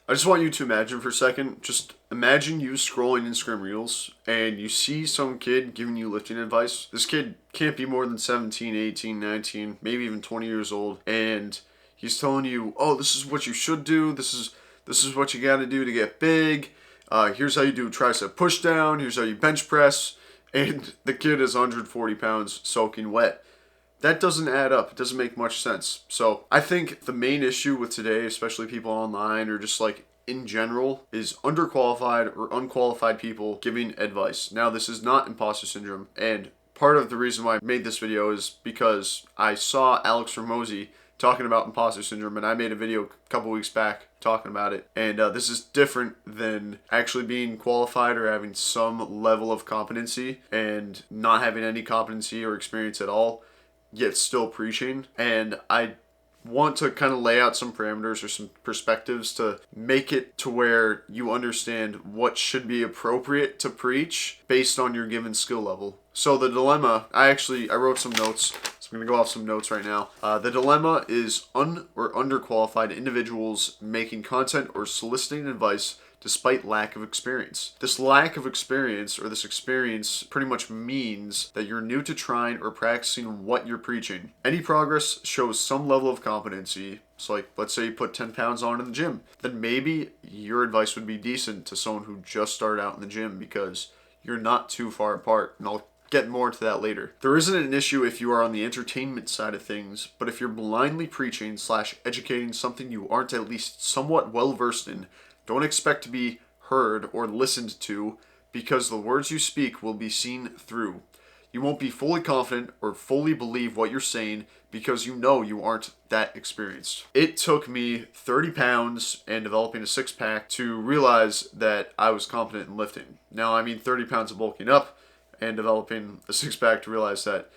I just want you to imagine for a second, just imagine you scrolling Instagram Reels and you see some kid giving you lifting advice. This kid can't be more than 17, 18, 19, maybe even 20 years old, and he's telling you, oh, this is what you should do, this is what you gotta do to get big, here's how you do tricep push down, here's how you bench press, and the kid is 140 pounds soaking wet. That doesn't add up. It doesn't make much sense. So I think the main issue with today, especially people online or just like in general, is underqualified or unqualified people giving advice. Now, this is not imposter syndrome, and part of the reason why I made this video is because I saw Alex Ramosi talking about imposter syndrome, and I made a video a couple weeks back talking about it. And this is different than actually being qualified or having some level of competency and not having any competency or experience at all, yet still preaching. And I want to kind of lay out some parameters or some perspectives to make it to where you understand what should be appropriate to preach based on your given skill level. So the dilemma, I wrote some notes, so I'm going to go off some notes right now. The dilemma is or underqualified individuals making content or soliciting advice despite lack of experience. This lack of experience, or this experience, pretty much means that you're new to trying or practicing what you're preaching. Any progress shows some level of competency. So like, let's say you put 10 pounds on in the gym, then maybe your advice would be decent to someone who just started out in the gym because you're not too far apart, and I'll get more into that later. There isn't an issue if you are on the entertainment side of things, but if you're blindly preaching / educating something you aren't at least somewhat well versed in, don't expect to be heard or listened to, because the words you speak will be seen through. You won't be fully confident or fully believe what you're saying because you know you aren't that experienced. It took me 30 pounds and developing a six-pack to realize that I was competent in lifting. Now, I mean 30 pounds of bulking up and developing a six-pack to realize that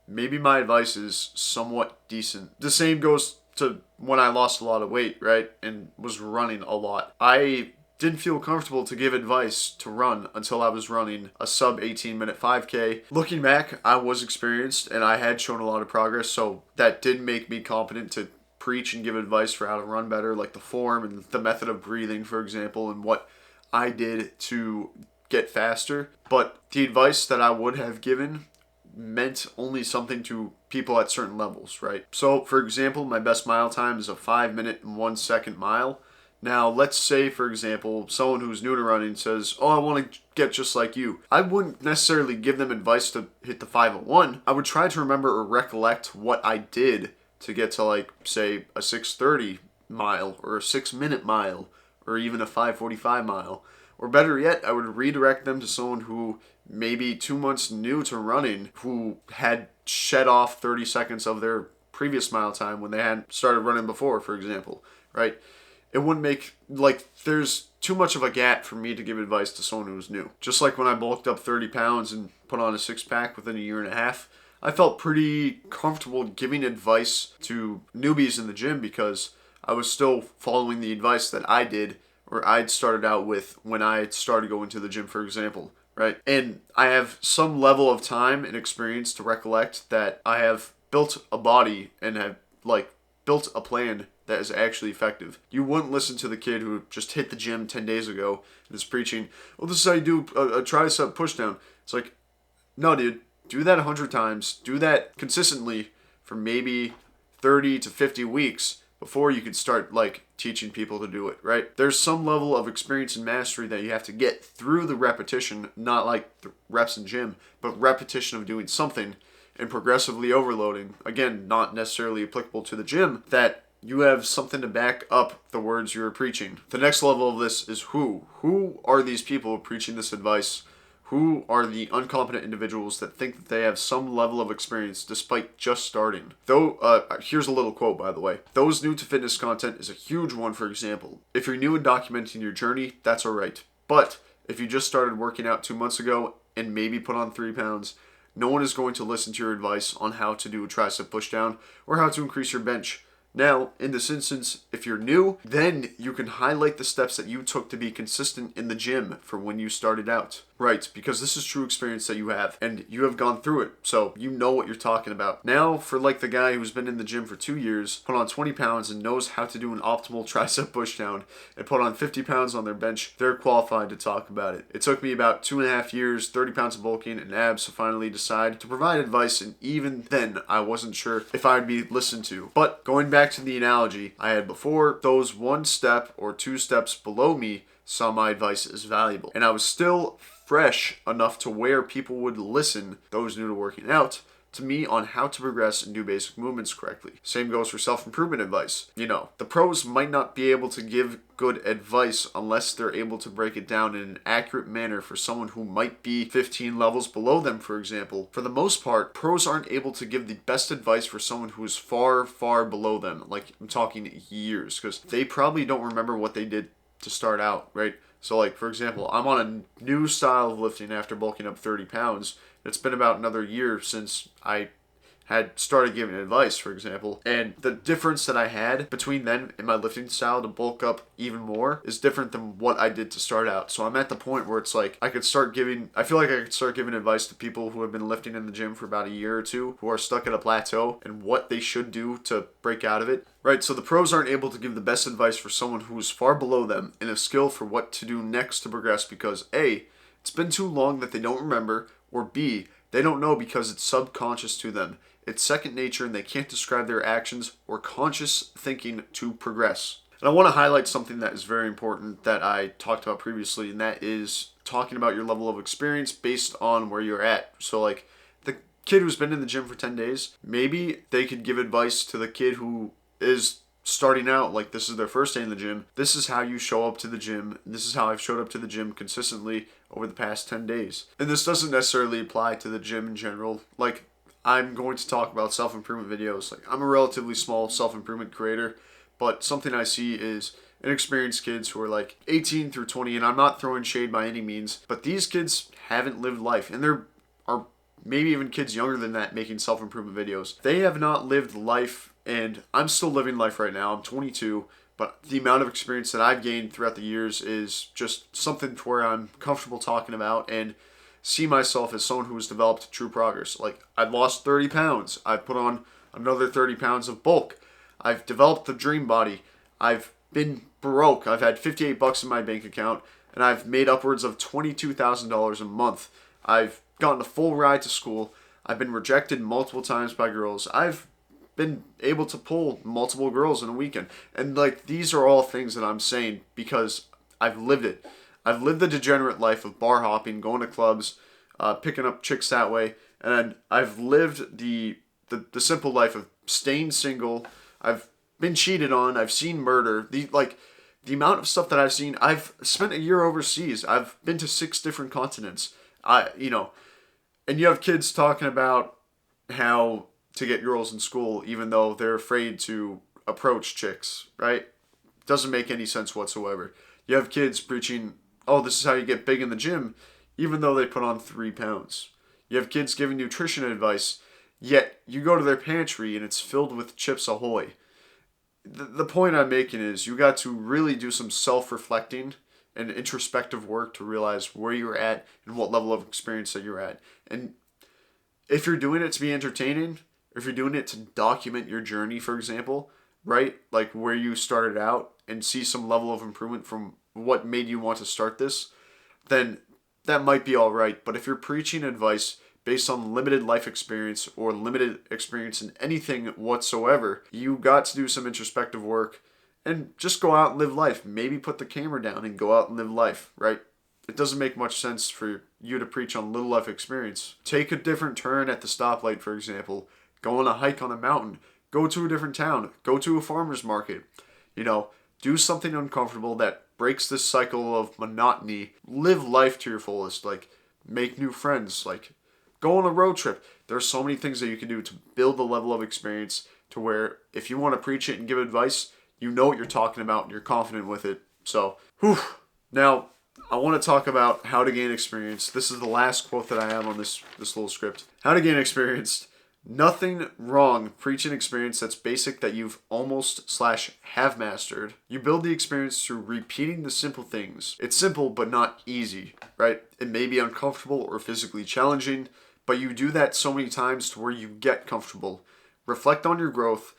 maybe my advice is somewhat decent. The same goes to when I lost a lot of weight, right, and was running a lot. I didn't feel comfortable to give advice to run until I was running a sub 18-minute 5K. Looking back, I was experienced and I had shown a lot of progress, so that did make me competent to preach and give advice for how to run better, like the form and the method of breathing, for example, and what I did to get faster. But the advice that I would have given meant only something to people at certain levels, right? So, for example, my best mile time is a 5-minute and 1 second mile. Now, let's say, for example, someone who's new to running says, oh, I want to get just like you. I wouldn't necessarily give them advice to hit the 5:01. I would try to remember or recollect what I did to get to, like, say, a 6:30 mile or a 6-minute mile or even a 5:45 mile. Or better yet, I would redirect them to someone who maybe 2 months new to running, who had shed off 30 seconds of their previous mile time when they hadn't started running before, for example, right? It wouldn't make, like, there's too much of a gap for me to give advice to someone who's new. Just like when I bulked up 30 pounds and put on a six-pack within a year and a half, I felt pretty comfortable giving advice to newbies in the gym because I was still following the advice that I did or I'd started out with when I started going to the gym, for example, right? And I have some level of time and experience to recollect that I have built a body and have, like, built a plan that is actually effective. You wouldn't listen to the kid who just hit the gym 10 days ago and is preaching, well, this is how you do a tricep pushdown. It's like, no, dude, do that 100 times. Do that consistently for maybe 30 to 50 weeks before you could start, like, teaching people to do it, right? There's some level of experience and mastery that you have to get through the repetition, not like the reps in gym, but repetition of doing something and progressively overloading. Again, not necessarily applicable to the gym, that you have something to back up the words you're preaching. The next level of this is who. Who are these people preaching this advice? Who are the incompetent individuals that think that they have some level of experience despite just starting? Here's a little quote, by the way. Those new to fitness content is a huge one, for example. If you're new in documenting your journey, that's alright. But if you just started working out 2 months ago and maybe put on 3 pounds, no one is going to listen to your advice on how to do a tricep pushdown or how to increase your bench. Now, in this instance, if you're new, then you can highlight the steps that you took to be consistent in the gym for when you started out. Right, because this is true experience that you have, and you have gone through it, so you know what you're talking about. Now, for like the guy who's been in the gym for 2 years, put on 20 pounds and knows how to do an optimal tricep pushdown, and put on 50 pounds on their bench, they're qualified to talk about it. It took me about 2.5 years, 30 pounds of bulking, and abs to finally decide to provide advice, and even then, I wasn't sure if I'd be listened to. But going back to the analogy I had before, those 1 step or 2 steps below me saw my advice as valuable. And I was still fresh enough to where people would listen, those new to working out, to me on how to progress and do basic movements correctly. Same goes for self-improvement advice. The pros might not be able to give good advice unless they're able to break it down in an accurate manner for someone who might be 15 levels below them, for example. For the most part, pros aren't able to give the best advice for someone who is far, far below them. Like, I'm talking years, because they probably don't remember what they did to start out, right? So like, for example, I'm on a new style of lifting after bulking up 30 pounds. It's been about another year since I had started giving advice, for example. And the difference that I had between then and my lifting style to bulk up even more is different than what I did to start out. So I'm at the point where it's like I feel like I could start giving advice to people who have been lifting in the gym for about a year or two, who are stuck at a plateau, and what they should do to break out of it. Right, so the pros aren't able to give the best advice for someone who is far below them in a skill for what to do next to progress because A, it's been too long that they don't remember, or B, they don't know because it's subconscious to them. It's second nature and they can't describe their actions or conscious thinking to progress. And I want to highlight something that is very important that I talked about previously, and that is talking about your level of experience based on where you're at. So like the kid who's been in the gym for 10 days, maybe they could give advice to the kid who is starting out, like this is their first day in the gym. This is how you show up to the gym. This is how I've showed up to the gym consistently over the past 10 days. And this doesn't necessarily apply to the gym in general. Like, I'm going to talk about self-improvement videos. Like, I'm a relatively small self-improvement creator, but something I see is inexperienced kids who are like 18 through 20, and I'm not throwing shade by any means, but these kids haven't lived life, and there are maybe even kids younger than that making self-improvement videos. They have not lived life, and I'm still living life right now. I'm 22, but the amount of experience that I've gained throughout the years is just something to where I'm comfortable talking about and see myself as someone who has developed true progress. Like, I've lost 30 pounds. I've put on another 30 pounds of bulk. I've developed the dream body. I've been broke. I've had $58 in my bank account, and I've made upwards of $22,000 a month. I've gotten a full ride to school. I've been rejected multiple times by girls. I've been able to pull multiple girls in a weekend. And like, these are all things that I'm saying because I've lived it. I've lived the degenerate life of bar hopping, going to clubs, picking up chicks that way, and I've lived the simple life of staying single. I've been cheated on. I've seen murder. The amount of stuff that I've seen. I've spent a year overseas. I've been to 6 different continents. And you have kids talking about how to get girls in school, even though they're afraid to approach chicks. Right? Doesn't make any sense whatsoever. You have kids preaching, oh, this is how you get big in the gym, even though they put on 3 pounds. You have kids giving nutrition advice, yet you go to their pantry and it's filled with Chips Ahoy. The point I'm making is you got to really do some self-reflecting and introspective work to realize where you're at and what level of experience that you're at. And if you're doing it to be entertaining, or if you're doing it to document your journey, for example, right? Like where you started out and see some level of improvement from what made you want to start this, then that might be all right. But if you're preaching advice based on limited life experience or limited experience in anything whatsoever, you got to do some introspective work and just go out and live life. Maybe put the camera down and go out and live life, right? It doesn't make much sense for you to preach on little life experience. Take a different turn at the stoplight, for example. Go on a hike on a mountain. Go to a different town. Go to a farmer's market. Do something uncomfortable that breaks this cycle of monotony. Live life to your fullest. Like, make new friends. Like, go on a road trip. There are so many things that you can do to build the level of experience to where if you want to preach it and give advice, you know what you're talking about and you're confident with it. So, Now, I want to talk about how to gain experience. This is the last quote that I have on this little script. How to gain experience. Nothing wrong preaching experience that's basic that you've almost/have mastered. You build the experience through repeating the simple things. It's simple but not easy, right? It may be uncomfortable or physically challenging, but you do that so many times to where you get comfortable. Reflect on your growth,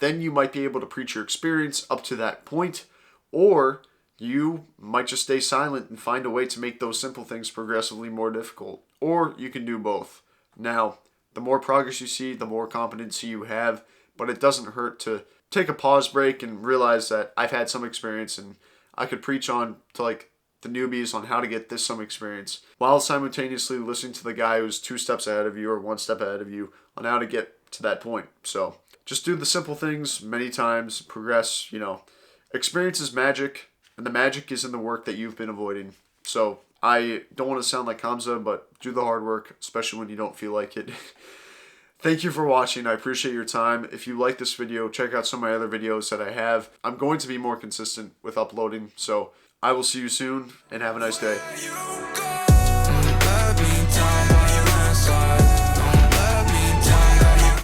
then you might be able to preach your experience up to that point, or you might just stay silent and find a way to make those simple things progressively more difficult. Or you can do both. Now, the more progress you see, the more competency you have, but it doesn't hurt to take a pause break and realize that I've had some experience and I could preach on to like the newbies on how to get this some experience while simultaneously listening to the guy who's 2 steps ahead of you or 1 step ahead of you on how to get to that point. So just do the simple things many times, progress, experience is magic, and the magic is in the work that you've been avoiding. So I don't want to sound like Hamza, but do the hard work, especially when you don't feel like it. Thank you for watching. I appreciate your time. If you like this video, check out some of my other videos that I have. I'm going to be more consistent with uploading, so I will see you soon, and have a nice day.